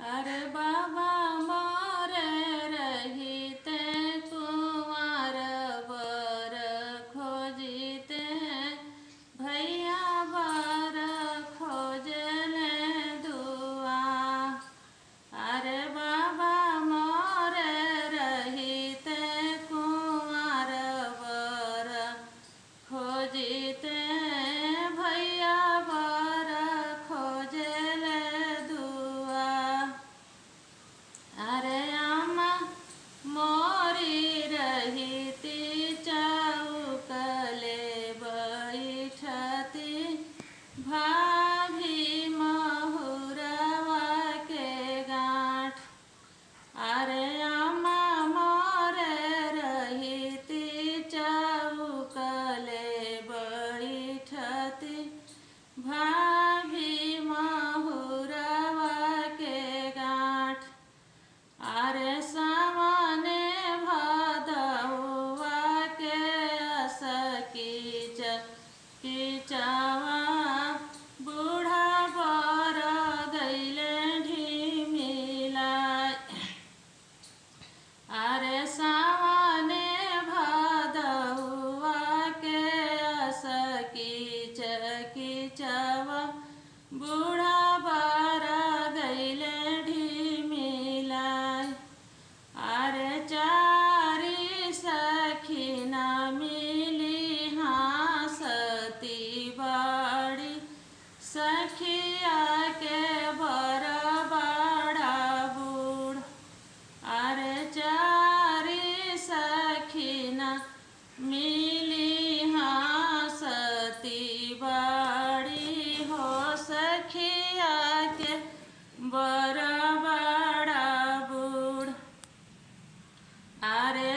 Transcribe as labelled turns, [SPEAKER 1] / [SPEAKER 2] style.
[SPEAKER 1] अरे बाबा मोरे रहिते कुंवर बर खोजिते भैया बर खोजले दुआ। अरे बाबा मोरे रहिते कुंवर बर खोजिते भैया बर खोजले दुआ। अरे आमा मोरी रहिती चौकले बैठती भाभी महुरवा के गाँठ। अरे आमा मोरे रहिती चौकले बैठती भाभी महुरवा के गाँठ। अरे सामने भदौआ के कीचवा बूढ़ा बर गैले ढिमिला। अरे सामने भदौआ के कीचवा बूढ़ा बर गैले ढिमिला। अरे चारी सखीना मिली हंसती बड़ी सखिया के बर बड़ा बूढ़। अरे चारी सखीना मिली हंसती बड़ी हो सखिया के बर बड़ा बूढ़। अरे